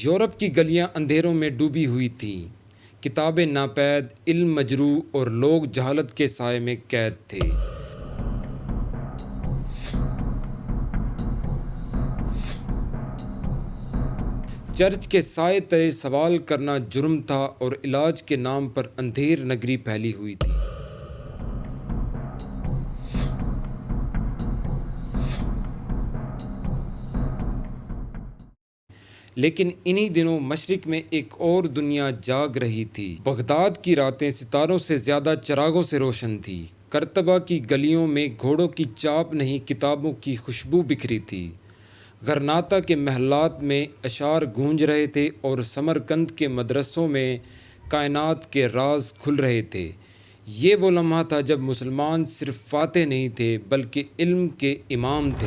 Europe کی گلیاں اندھیروں میں ڈوبی ہوئی تھیں، کتابیں ناپید، علم مجروح اور لوگ جہالت کے سائے میں قید تھے۔ چرچ کے سائے تلے سوال کرنا جرم تھا اور علاج کے نام پر اندھیر نگری پھیلی ہوئی تھی۔ لیکن انہی دنوں مشرق میں ایک اور دنیا جاگ رہی تھی۔ بغداد کی راتیں ستاروں سے زیادہ چراغوں سے روشن تھی۔ قرطبہ کی گلیوں میں گھوڑوں کی چاپ نہیں، کتابوں کی خوشبو بکھری تھی۔ غرناطہ کے محلات میں اشعار گونج رہے تھے اور سمرقند کے مدرسوں میں کائنات کے راز کھل رہے تھے۔ یہ وہ لمحہ تھا جب مسلمان صرف فاتح نہیں تھے بلکہ علم کے امام تھے۔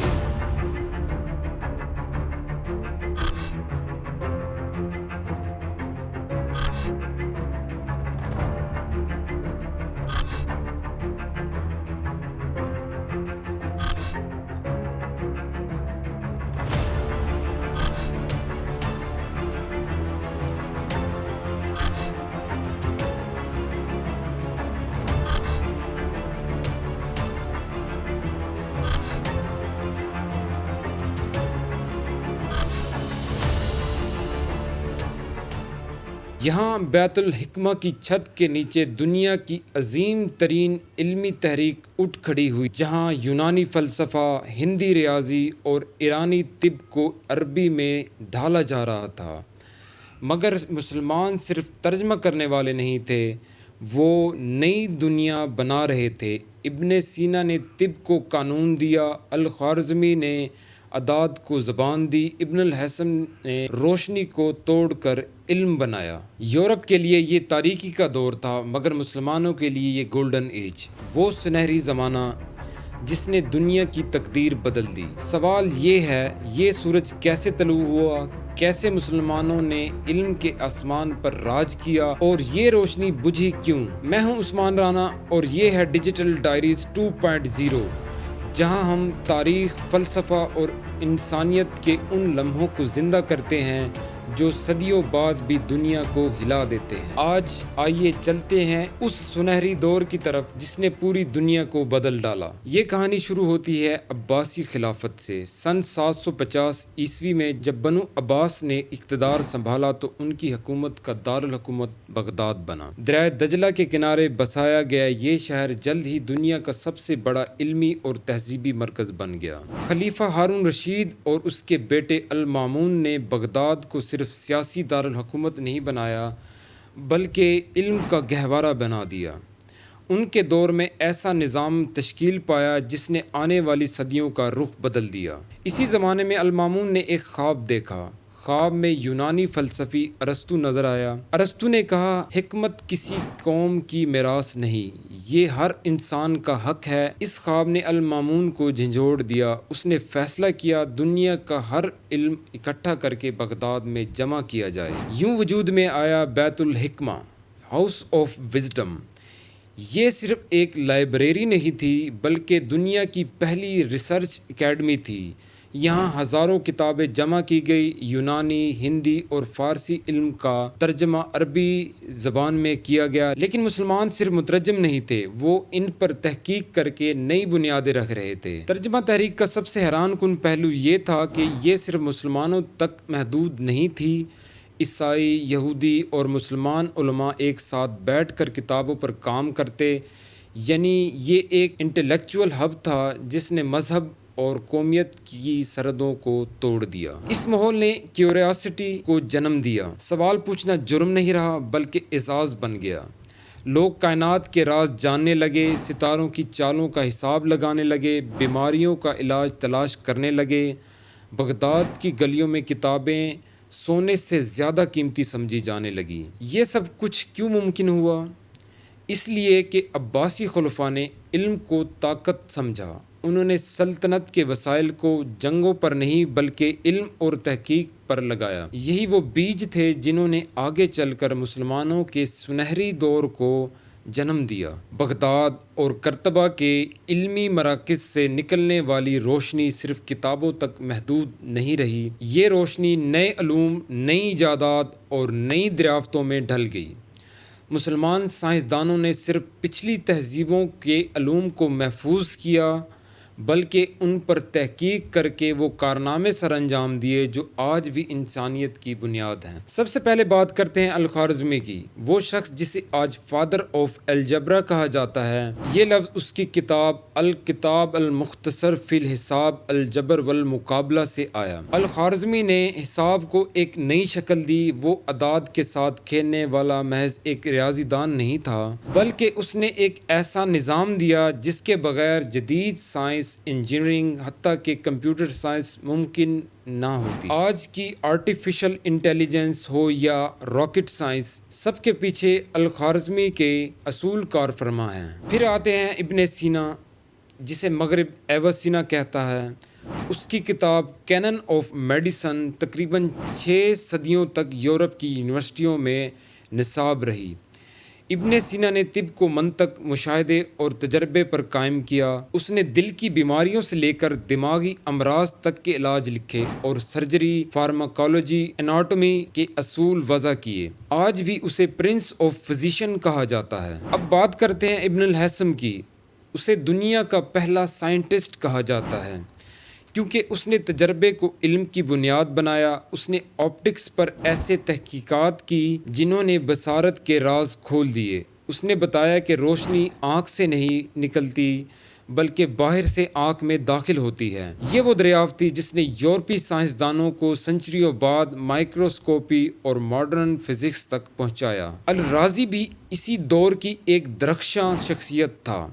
یہاں بیت الحکمہ کی چھت کے نیچے دنیا کی عظیم ترین علمی تحریک اٹھ کھڑی ہوئی، جہاں یونانی فلسفہ، ہندی ریاضی اور ایرانی طب کو عربی میں ڈھالا جا رہا تھا۔ مگر مسلمان صرف ترجمہ کرنے والے نہیں تھے، وہ نئی دنیا بنا رہے تھے۔ ابن سینا نے طب کو قانون دیا، الخوارزمی نے اعداد کو زبان دی، ابن الہیثم نے روشنی کو توڑ کر علم بنایا۔ یورپ کے لیے یہ تاریکی کا دور تھا، مگر مسلمانوں کے لیے یہ گولڈن ایج، وہ سنہری زمانہ جس نے دنیا کی تقدیر بدل دی۔ سوال یہ ہے، یہ سورج کیسے طلوع ہوا؟ کیسے مسلمانوں نے علم کے آسمان پر راج کیا؟ اور یہ روشنی بجھی کیوں؟ میں ہوں عثمان رانا اور یہ ہے ڈیجیٹل ڈائریز 2.0، جہاں ہم تاریخ، فلسفہ اور انسانیت کے ان لمحوں کو زندہ کرتے ہیں جو صدیوں بعد بھی دنیا کو ہلا دیتے ہیں۔ آج آئیے چلتے ہیں اس سنہری دور کی طرف جس نے پوری دنیا کو بدل ڈالا۔ یہ کہانی شروع ہوتی ہے عباسی خلافت سے۔ سن 750 عیسوی میں جب بنو عباس نے اقتدار سنبھالا تو ان کی حکومت کا دارالحکومت بغداد بنا۔ دریائے دجلہ کے کنارے بسایا گیا یہ شہر جلد ہی دنیا کا سب سے بڑا علمی اور تہذیبی مرکز بن گیا۔ خلیفہ ہارون رشید اور اس کے بیٹے المامون نے بغداد کو صرف سیاسی دارالحکومت نہیں بنایا بلکہ علم کا گہوارہ بنا دیا۔ ان کے دور میں ایسا نظام تشکیل پایا جس نے آنے والی صدیوں کا رخ بدل دیا۔ اسی زمانے میں المامون نے ایک خواب دیکھا۔ خواب میں یونانی فلسفی ارسطو نظر آیا۔ ارسطو نے کہا، حکمت کسی قوم کی میراث نہیں، یہ ہر انسان کا حق ہے۔ اس خواب نے المامون کو جھنجھوڑ دیا۔ اس نے فیصلہ کیا دنیا کا ہر علم اکٹھا کر کے بغداد میں جمع کیا جائے۔ یوں وجود میں آیا بیت الحکمہ، ہاؤس آف وزڈم۔ یہ صرف ایک لائبریری نہیں تھی بلکہ دنیا کی پہلی ریسرچ اکیڈمی تھی۔ یہاں ہزاروں کتابیں جمع کی گئی، یونانی، ہندی اور فارسی علم کا ترجمہ عربی زبان میں کیا گیا۔ لیکن مسلمان صرف مترجم نہیں تھے، وہ ان پر تحقیق کر کے نئی بنیادیں رکھ رہے تھے۔ ترجمہ تحریک کا سب سے حیران کن پہلو یہ تھا کہ یہ صرف مسلمانوں تک محدود نہیں تھی۔ عیسائی، یہودی اور مسلمان علماء ایک ساتھ بیٹھ کر کتابوں پر کام کرتے، یعنی یہ ایک انٹلیکچول ہب تھا جس نے مذہب اور قومیت کی سرحدوں کو توڑ دیا۔ اس ماحول نے کیوریاسٹی کو جنم دیا۔ سوال پوچھنا جرم نہیں رہا بلکہ اعزاز بن گیا۔ لوگ کائنات کے راز جاننے لگے، ستاروں کی چالوں کا حساب لگانے لگے، بیماریوں کا علاج تلاش کرنے لگے۔ بغداد کی گلیوں میں کتابیں سونے سے زیادہ قیمتی سمجھی جانے لگیں۔ یہ سب کچھ کیوں ممکن ہوا؟ اس لیے کہ عباسی خلفاء نے علم کو طاقت سمجھا۔ انہوں نے سلطنت کے وسائل کو جنگوں پر نہیں بلکہ علم اور تحقیق پر لگایا۔ یہی وہ بیج تھے جنہوں نے آگے چل کر مسلمانوں کے سنہری دور کو جنم دیا۔ بغداد اور کرتبہ کے علمی مراکز سے نکلنے والی روشنی صرف کتابوں تک محدود نہیں رہی، یہ روشنی نئے علوم، نئی ایجادات اور نئی دریافتوں میں ڈھل گئی۔ مسلمان سائنسدانوں نے صرف پچھلی تہذیبوں کے علوم کو محفوظ کیا، بلکہ ان پر تحقیق کر کے وہ کارنامے سر انجام دیے جو آج بھی انسانیت کی بنیاد ہیں۔ سب سے پہلے بات کرتے ہیں الخوارزمی کی، وہ شخص جسے آج فادر آف الجبرا کہا جاتا ہے۔ یہ لفظ اس کی کتاب الکتاب المختصر فی الحساب الجبر والمقابلہ سے آیا۔ الخوارزمی نے حساب کو ایک نئی شکل دی۔ وہ اعداد کے ساتھ کھیلنے والا محض ایک ریاضی دان نہیں تھا، بلکہ اس نے ایک ایسا نظام دیا جس کے بغیر جدید سائنس، انجینئرنگ، حتیٰ کہ کمپیوٹر سائنس ممکن نہ ہوتی۔ آج کی آرٹیفیشل انٹیلیجنس ہو یا راکٹ سائنس، سب کے پیچھے الخوارزمی کے اصول کار فرما ہیں۔ پھر آتے ہیں ابن سینا، جسے مغرب ایوسینا کہتا ہے۔ اس کی کتاب کینن آف میڈیسن تقریباً 6 صدیوں تک یورپ کی یونیورسٹیوں میں نصاب رہی۔ ابن سینا نے طب کو منطق، مشاہدے اور تجربے پر قائم کیا۔ اس نے دل کی بیماریوں سے لے کر دماغی امراض تک کے علاج لکھے اور سرجری، فارماکولوجی، اناٹومی کے اصول وضع کیے۔ آج بھی اسے پرنس آف فزیشین کہا جاتا ہے۔ اب بات کرتے ہیں ابن الہیثم کی۔ اسے دنیا کا پہلا سائنٹسٹ کہا جاتا ہے، کیونکہ اس نے تجربے کو علم کی بنیاد بنایا۔ اس نے آپٹکس پر ایسے تحقیقات کی جنہوں نے بصارت کے راز کھول دیے۔ اس نے بتایا کہ روشنی آنکھ سے نہیں نکلتی بلکہ باہر سے آنکھ میں داخل ہوتی ہے۔ یہ وہ دریافت تھی جس نے یورپی سائنسدانوں کو سنچریوں بعد مائکروسکوپی اور ماڈرن فزکس تک پہنچایا۔ الرازی بھی اسی دور کی ایک درخشاں شخصیت تھا۔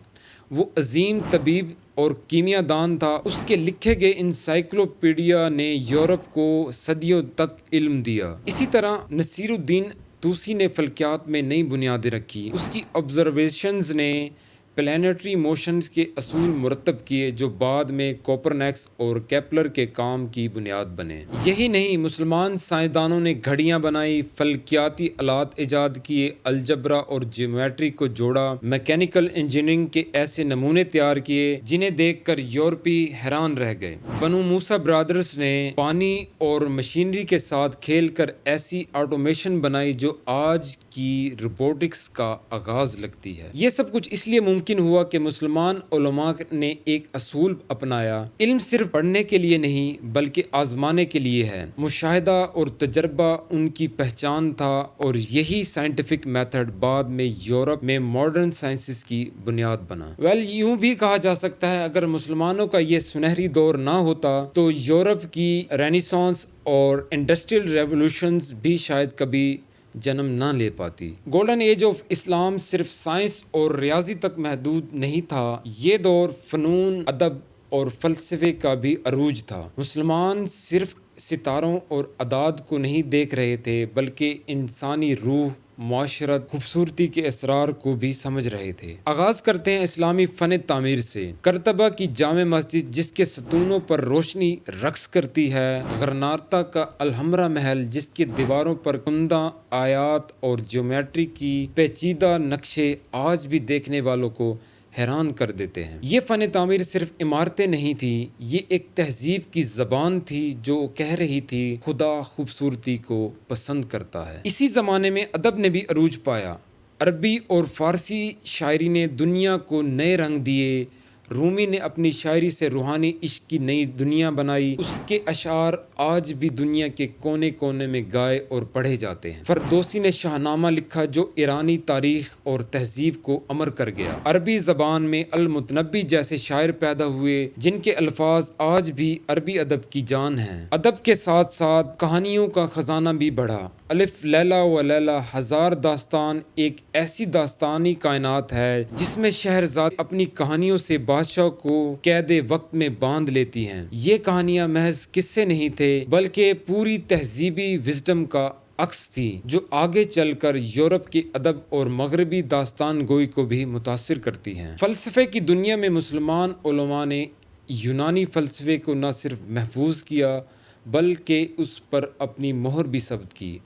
وہ عظیم طبیب اور کیمیا دان تھا۔ اس کے لکھے گئے انسائکلوپیڈیا نے یورپ کو صدیوں تک علم دیا۔ اسی طرح نصیر الدین طوسی نے فلکیات میں نئی بنیادیں رکھی۔ اس کی آبزرویشنز نے پلانیٹری موشنز کے اصول مرتب کیے جو بعد میں کوپرنیکس اور کیپلر کے کام کی بنیاد بنے۔ یہی نہیں، مسلمان سائنسدانوں نے گھڑیاں بنائی، فلکیاتی آلات ایجاد کیے، الجبرا اور جیومیٹری کو جوڑا، میکینیکل انجینئرنگ کے ایسے نمونے تیار کیے جنہیں دیکھ کر یورپی حیران رہ گئے۔ بنو موسیٰ برادرز نے پانی اور مشینری کے ساتھ کھیل کر ایسی آٹومیشن بنائی جو آج کی روبوٹکس کا آغاز لگتی ہے۔ یہ سب کچھ اس لیے ممکن ہوا کہ مسلمان علماء نے ایک اصول اپنایا: علم صرف پڑھنے کے لیے نہیں بلکہ آزمانے کے لیے ہے۔ مشاہدہ اور تجربہ ان کی پہچان تھا، اور یہی سائنٹیفک میتھڈ بعد میں یورپ میں ماڈرن سائنسز کی بنیاد بنا۔ یوں بھی کہا جا سکتا ہے اگر مسلمانوں کا یہ سنہری دور نہ ہوتا تو یورپ کی رینیسانس اور انڈسٹریل ریولوشنز بھی شاید کبھی جنم نہ لے پاتی۔ گولڈن ایج آف اسلام صرف سائنس اور ریاضی تک محدود نہیں تھا، یہ دور فنون، ادب اور فلسفے کا بھی عروج تھا۔ مسلمان صرف ستاروں اور اعداد کو نہیں دیکھ رہے تھے بلکہ انسانی روح، معاشرت، خوبصورتی کے اسرار کو بھی سمجھ رہے تھے۔ آغاز کرتے ہیں اسلامی فن تعمیر سے۔ کرتبہ کی جامع مسجد جس کے ستونوں پر روشنی رقص کرتی ہے، غرناطہ کا الحمرا محل جس کی دیواروں پر کندہ آیات اور جیومیٹری کی پیچیدہ نقشے آج بھی دیکھنے والوں کو حیران کر دیتے ہیں۔ یہ فن تعمیر صرف عمارتیں نہیں تھیں، یہ ایک تہذیب کی زبان تھی جو کہہ رہی تھی خدا خوبصورتی کو پسند کرتا ہے۔ اسی زمانے میں ادب نے بھی عروج پایا۔ عربی اور فارسی شاعری نے دنیا کو نئے رنگ دیے۔ رومی نے اپنی شاعری سے روحانی عشق کی نئی دنیا بنائی۔ اس کے اشعار آج بھی دنیا کے کونے کونے میں گائے اور پڑھے جاتے ہیں۔ فردوسی نے شاہنامہ لکھا جو ایرانی تاریخ اور تہذیب کو امر کر گیا۔ عربی زبان میں المتنبی جیسے شاعر پیدا ہوئے جن کے الفاظ آج بھی عربی ادب کی جان ہیں۔ ادب کے ساتھ ساتھ کہانیوں کا خزانہ بھی بڑھا۔ الف لیلہ و لیلہ ہزار داستان ایک ایسی داستانی کائنات ہے جس میں شہرزاد اپنی کہانیوں سے بادشاہ کو قید وقت میں باندھ لیتی ہیں۔ یہ کہانیاں محض قصے نہیں تھے بلکہ پوری تہذیبی وزڈم کا عکس تھی جو آگے چل کر یورپ کے ادب اور مغربی داستان گوئی کو بھی متاثر کرتی ہیں۔ فلسفے کی دنیا میں مسلمان علماء نے یونانی فلسفے کو نہ صرف محفوظ کیا بلکہ اس پر اپنی مہر بھی ثبت کی۔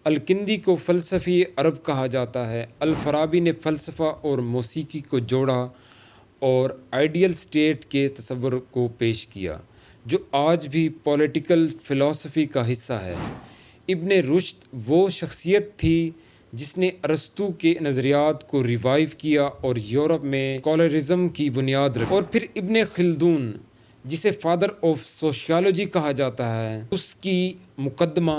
الکندی کو فلسفی عرب کہا جاتا ہے۔ الفارابی نے فلسفہ اور موسیقی کو جوڑا اور آئیڈیل اسٹیٹ کے تصور کو پیش کیا جو آج بھی پولیٹیکل فلسفی کا حصہ ہے۔ ابن رشد وہ شخصیت تھی جس نے ارسطو کے نظریات کو ریوائیو کیا اور یورپ میں سیکولرزم کی بنیاد رکھی۔ اور پھر ابن خلدون جسے فادر آف سوشیالوجی کہا جاتا ہے، اس کی مقدمہ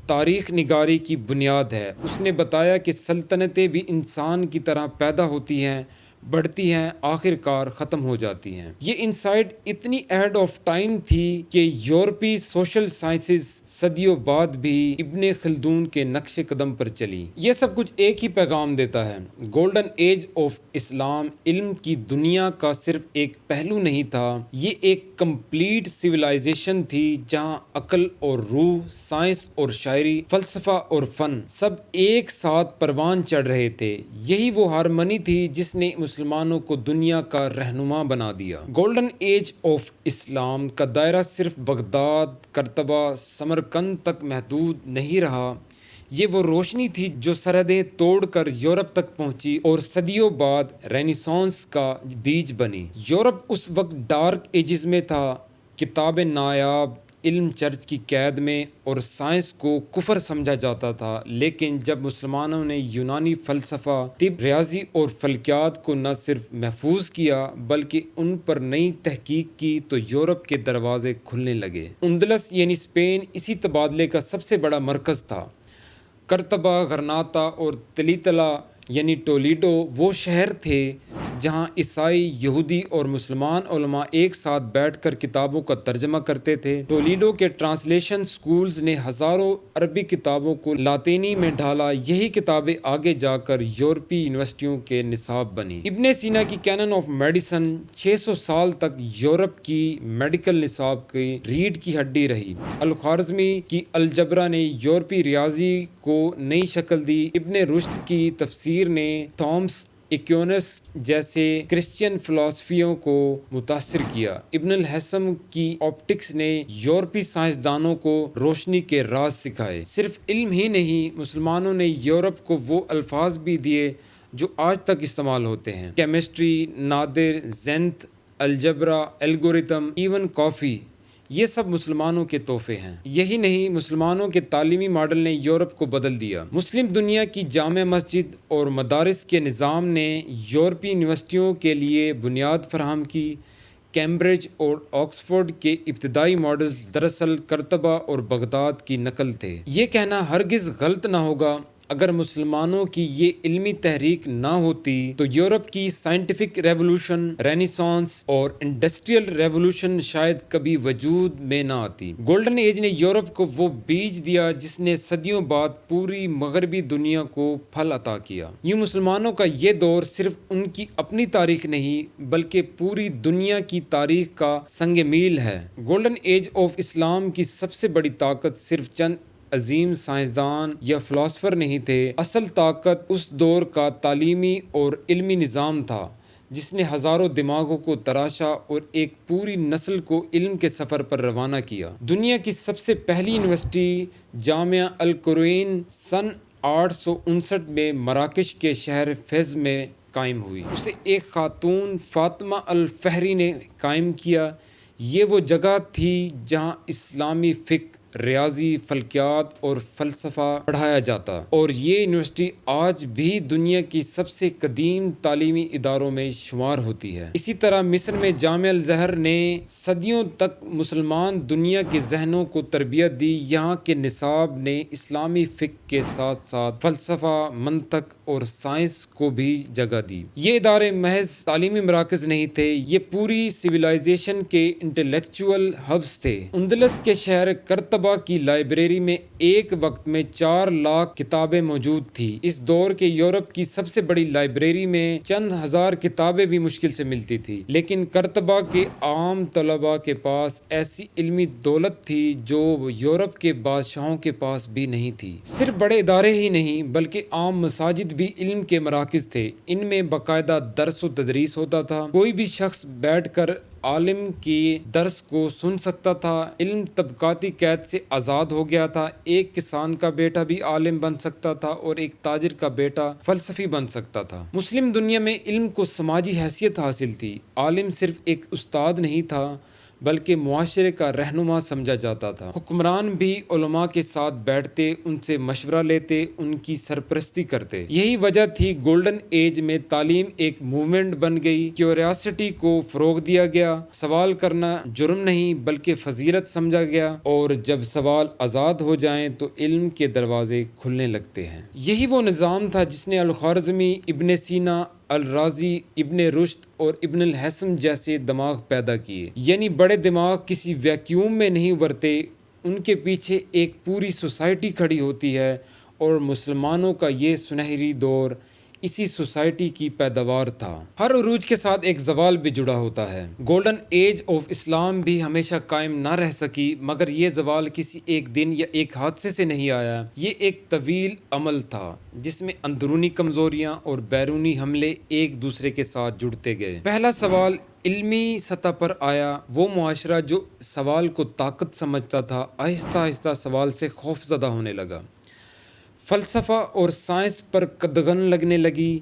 تاریخ نگاری کی بنیاد ہے۔ اس نے بتایا کہ سلطنتیں بھی انسان کی طرح پیدا ہوتی ہیں، بڑھتی ہیں، آخر کار ختم ہو جاتی ہیں۔ یہ انسائٹ اتنی اہیڈ آف ٹائم تھی کہ یورپی سوشل سائنسز صدیوں بعد بھی ابن خلدون کے نقش قدم پر چلی۔ یہ سب کچھ ایک ہی پیغام دیتا ہے۔ گولڈن ایج آف اسلام علم کی دنیا کا صرف ایک پہلو نہیں تھا، یہ ایک کمپلیٹ سویلائزیشن تھی جہاں عقل اور روح، سائنس اور شاعری، فلسفہ اور فن سب ایک ساتھ پروان چڑھ رہے تھے۔ یہی وہ ہارمنی تھی جس نے مسلمانوں کو دنیا کا رہنما بنا دیا۔ گولڈن ایج آف اسلام کا دائرہ صرف بغداد، قرطبہ، سمرقند تک محدود نہیں رہا، یہ وہ روشنی تھی جو سرحدیں توڑ کر یورپ تک پہنچی اور صدیوں بعد رینیسانس کا بیج بنی۔ یورپ اس وقت ڈارک ایجز میں تھا، کتابیں نایاب، علم چرچ کی قید میں اور سائنس کو کفر سمجھا جاتا تھا۔ لیکن جب مسلمانوں نے یونانی فلسفہ، طب، ریاضی اور فلکیات کو نہ صرف محفوظ کیا بلکہ ان پر نئی تحقیق کی تو یورپ کے دروازے کھلنے لگے۔ اندلس یعنی اسپین اسی تبادلے کا سب سے بڑا مرکز تھا۔ قرطبہ، غرناطہ اور تلیتلا یعنی ٹولیڈو وہ شہر تھے جہاں عیسائی، یہودی اور مسلمان علماء ایک ساتھ بیٹھ کر کتابوں کا ترجمہ کرتے تھے۔ ٹولیڈو کے ٹرانسلیشن سکولز نے ہزاروں عربی کتابوں کو لاطینی میں ڈھالا۔ یہی کتابیں آگے جا کر یورپی یونیورسٹیوں کے نصاب بنی۔ ابن سینا کی کینن آف میڈیسن 600 سال تک یورپ کی میڈیکل نصاب کی ریڑھ کی ہڈی رہی۔ الخوارزمی کی الجبرا نے یورپی ریاضی کو نئی شکل دی۔ ابن رشد کی تفسیر نے تھامس ایکوینس جیسے کرسچین فلسفیوں کو متاثر کیا۔ ابن الحسم کی آپٹکس نے یورپی سائنسدانوں کو روشنی کے راز سکھائے۔ صرف علم ہی نہیں، مسلمانوں نے یورپ کو وہ الفاظ بھی دیے جو آج تک استعمال ہوتے ہیں۔ کیمسٹری، نادر، زینتھ، الجبرا، الگورتھم، ایون کافی، یہ سب مسلمانوں کے تحفے ہیں۔ یہی نہیں، مسلمانوں کے تعلیمی ماڈل نے یورپ کو بدل دیا۔ مسلم دنیا کی جامع مسجد اور مدارس کے نظام نے یورپی یونیورسٹیوں کے لیے بنیاد فراہم کی۔ کیمبرج اور آکسفورڈ کے ابتدائی ماڈلز دراصل قرطبہ اور بغداد کی نقل تھے۔ یہ کہنا ہرگز غلط نہ ہوگا، اگر مسلمانوں کی یہ علمی تحریک نہ ہوتی تو یورپ کی سائنٹیفک ریولوشن، رینیسانس اور انڈسٹریل ریولوشن شاید کبھی وجود میں نہ آتی۔ گولڈن ایج نے یورپ کو وہ بیج دیا جس نے صدیوں بعد پوری مغربی دنیا کو پھل عطا کیا۔ یوں مسلمانوں کا یہ دور صرف ان کی اپنی تاریخ نہیں بلکہ پوری دنیا کی تاریخ کا سنگ میل ہے۔ گولڈن ایج آف اسلام کی سب سے بڑی طاقت صرف چند عظیم سائنسدان یا فلاسفر نہیں تھے، اصل طاقت اس دور کا تعلیمی اور علمی نظام تھا جس نے ہزاروں دماغوں کو تراشا اور ایک پوری نسل کو علم کے سفر پر روانہ کیا۔ دنیا کی سب سے پہلی یونیورسٹی جامعہ القروین سن 859 میں مراکش کے شہر فیض میں قائم ہوئی۔ اسے ایک خاتون فاطمہ الفہری نے قائم کیا۔ یہ وہ جگہ تھی جہاں اسلامی فقہ، ریاضی، فلکیات اور فلسفہ پڑھایا جاتا، اور یہ یونیورسٹی آج بھی دنیا کی سب سے قدیم تعلیمی اداروں میں شمار ہوتی ہے۔ اسی طرح مصر میں جامعہ الازہر نے صدیوں تک مسلمان دنیا کے ذہنوں کو تربیت دی۔ یہاں کے نصاب نے اسلامی فقہ کے ساتھ ساتھ فلسفہ، منطق اور سائنس کو بھی جگہ دی۔ یہ ادارے محض تعلیمی مراکز نہیں تھے، یہ پوری سویلائزیشن کے انٹلیکچول ہبس تھے۔ اندلس کے شہر قرطبہ کی لائبریری میں ایک وقت میں 4 لاکھ کتابیں موجود تھی۔ اس دور کے یورپ کی سب سے بڑی لائبریری میں چند ہزار کتابیں بھی مشکل سے ملتی تھی، لیکن قرطبہ کے عام طلباء کے پاس ایسی علمی دولت تھی جو یورپ کے بادشاہوں کے پاس بھی نہیں تھی۔ صرف بڑے ادارے ہی نہیں بلکہ عام مساجد بھی علم کے مراکز تھے۔ ان میں باقاعدہ درس و تدریس ہوتا تھا۔ کوئی بھی شخص بیٹھ کر عالم کے درس کو سن سکتا تھا، علم طبقاتی قید سے آزاد ہو گیا تھا، ایک کسان کا بیٹا بھی عالم بن سکتا تھا اور ایک تاجر کا بیٹا فلسفی بن سکتا تھا۔ مسلم دنیا میں علم کو سماجی حیثیت حاصل تھی، عالم صرف ایک استاد نہیں تھا بلکہ معاشرے کا رہنما سمجھا جاتا تھا۔ حکمران بھی علماء کے ساتھ بیٹھتے، ان سے مشورہ لیتے، ان کی سرپرستی کرتے۔ یہی وجہ تھی گولڈن ایج میں تعلیم ایک موومنٹ بن گئی، کیوریاسٹی کو فروغ دیا گیا، سوال کرنا جرم نہیں بلکہ فضیلت سمجھا گیا، اور جب سوال آزاد ہو جائیں تو علم کے دروازے کھلنے لگتے ہیں۔ یہی وہ نظام تھا جس نے الخوارزمی، ابن سینا، الرازی، ابن رشد اور ابن الحسن جیسے دماغ پیدا کیے۔ یعنی بڑے دماغ کسی ویکیوم میں نہیں ابھرتے، ان کے پیچھے ایک پوری سوسائٹی کھڑی ہوتی ہے، اور مسلمانوں کا یہ سنہری دور اسی سوسائٹی کی پیداوار تھا۔ ہر عروج کے ساتھ ایک زوال بھی جڑا ہوتا ہے۔ گولڈن ایج آف اسلام بھی ہمیشہ قائم نہ رہ سکی، مگر یہ زوال کسی ایک دن یا ایک حادثے سے نہیں آیا، یہ ایک طویل عمل تھا جس میں اندرونی کمزوریاں اور بیرونی حملے ایک دوسرے کے ساتھ جڑتے گئے۔ پہلا سوال علمی سطح پر آیا۔ وہ معاشرہ جو سوال کو طاقت سمجھتا تھا، آہستہ آہستہ سوال سے خوف زدہ ہونے لگا۔ فلسفہ اور سائنس پر قدغن لگنے لگی۔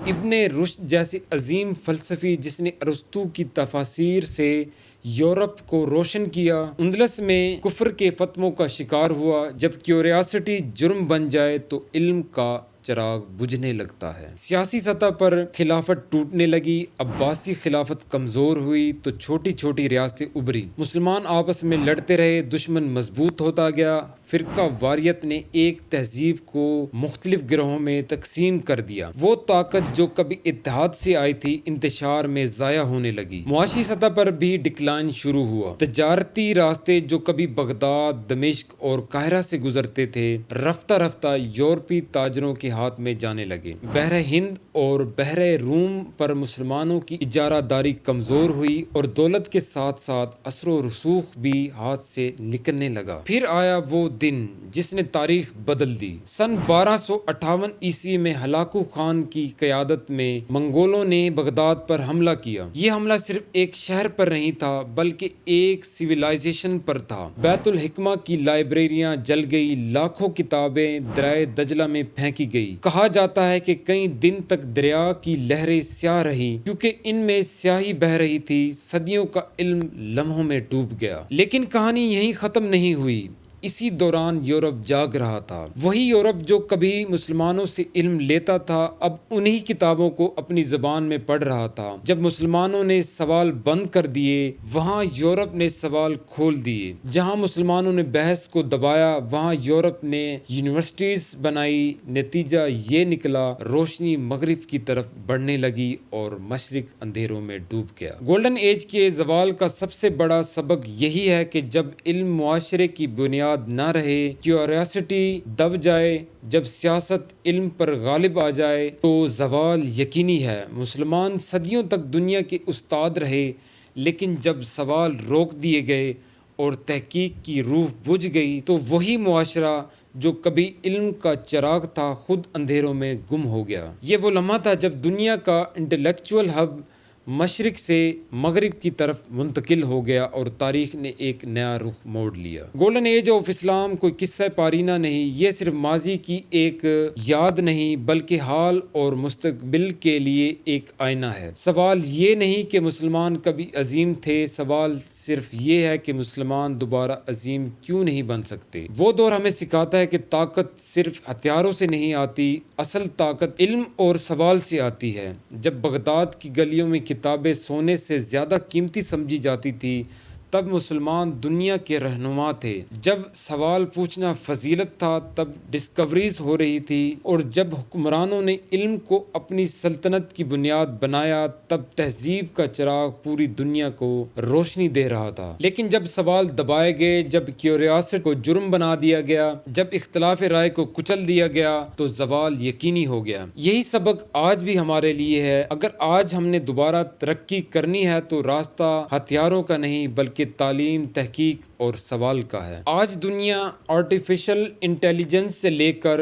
ابن رشد جیسے عظیم فلسفی جس نے ارسطو کی تفاسیر سے یورپ کو روشن کیا، اندلس میں کفر کے فتووں کا شکار ہوا۔ جب کیوریاسٹی جرم بن جائے تو علم کا چراغ بجھنے لگتا ہے۔ سیاسی سطح پر خلافت ٹوٹنے لگی، عباسی خلافت کمزور ہوئی تو چھوٹی چھوٹی ریاستیں ابھری، مسلمان آپس میں لڑتے رہے، دشمن مضبوط ہوتا گیا، فرقہ واریت نے ایک تہذیب کو مختلف گروہوں میں تقسیم کر دیا۔ وہ طاقت جو کبھی اتحاد سے آئی تھی، انتشار میں ضائع ہونے لگی۔ معاشی سطح پر بھی ڈکلائن شروع ہوا۔ تجارتی راستے جو کبھی بغداد، دمشق اور قاہرہ سے گزرتے تھے، رفتہ رفتہ یورپی تاجروں کے ہاتھ میں جانے لگے۔ بحر ہند اور بحر روم پر مسلمانوں کی اجارہ داری کمزور ہوئی، اور دولت کے ساتھ ساتھ اثر و رسوخ بھی ہاتھ سے نکلنے لگا۔ پھر آیا وہ دن جس نے تاریخ بدل دی۔ سن 1258 عیسوی میں ہلاکو خان کی قیادت میں منگولوں نے بغداد پر حملہ کیا۔ یہ حملہ صرف ایک شہر پر نہیں تھا بلکہ ایک سویلائزیشن پر تھا۔ بیت الحکمہ کی لائبریریاں جل گئی، لاکھوں کتابیں دریائے دجلہ میں پھینکی گئی۔ کہا جاتا ہے کہ کئی دن تک دریا کی لہریں سیاہ رہی کیونکہ ان میں سیاہی بہہ رہی تھی۔ صدیوں کا علم لمحوں میں ڈوب گیا۔ لیکن کہانی یہیں ختم نہیں ہوئی۔ اسی دوران یورپ جاگ رہا تھا۔ وہی یورپ جو کبھی مسلمانوں سے علم لیتا تھا، اب انہی کتابوں کو اپنی زبان میں پڑھ رہا تھا۔ جب مسلمانوں نے سوال بند کر دیے، وہاں یورپ نے سوال کھول دیے۔ جہاں مسلمانوں نے بحث کو دبایا، وہاں یورپ نے یونیورسٹیز بنائی۔ نتیجہ یہ نکلا، روشنی مغرب کی طرف بڑھنے لگی اور مشرق اندھیروں میں ڈوب گیا۔ گولڈن ایج کے زوال کا سب سے بڑا سبق یہی ہے کہ جب علم معاشرے کی بنیاد نہ رہے، کیوریاسٹی دب جائے، جب سیاست علم پر غالب آ جائے تو زوال یقینی ہے۔ مسلمان صدیوں تک دنیا کے استاد رہے، لیکن جب سوال روک دیے گئے اور تحقیق کی روح بجھ گئی تو وہی معاشرہ جو کبھی علم کا چراغ تھا خود اندھیروں میں گم ہو گیا۔ یہ وہ لمحہ تھا جب دنیا کا انٹلیکچوئل ہب مشرق سے مغرب کی طرف منتقل ہو گیا اور تاریخ نے ایک نیا رخ موڑ لیا۔ گولڈن ایج آف اسلام کوئی قصہ پارینہ نہیں، یہ صرف ماضی کی ایک یاد نہیں بلکہ حال اور مستقبل کے لیے ایک آئینہ ہے۔ سوال یہ نہیں کہ مسلمان کبھی عظیم تھے، سوال صرف یہ ہے کہ مسلمان دوبارہ عظیم کیوں نہیں بن سکتے۔ وہ دور ہمیں سکھاتا ہے کہ طاقت صرف ہتھیاروں سے نہیں آتی، اصل طاقت علم اور سوال سے آتی ہے۔ جب بغداد کی گلیوں میں کتابیں سونے سے زیادہ قیمتی سمجھی جاتی تھی، تب مسلمان دنیا کے رہنما تھے۔ جب سوال پوچھنا فضیلت تھا، تب ڈسکوریز ہو رہی تھی، اور جب حکمرانوں نے علم کو اپنی سلطنت کی بنیاد بنایا، تب تہذیب کا چراغ پوری دنیا کو روشنی دے رہا تھا۔ لیکن جب سوال دبائے گئے، جب کیوریاسٹی کو جرم بنا دیا گیا، جب اختلاف رائے کو کچل دیا گیا، تو زوال یقینی ہو گیا۔ یہی سبق آج بھی ہمارے لیے ہے۔ اگر آج ہم نے دوبارہ ترقی کرنی ہے تو راستہ ہتھیاروں کا نہیں بلکہ تعلیم، تحقیق اور سوال کا ہے۔ آج دنیا آرٹیفیشل انٹیلیجنس سے لے کر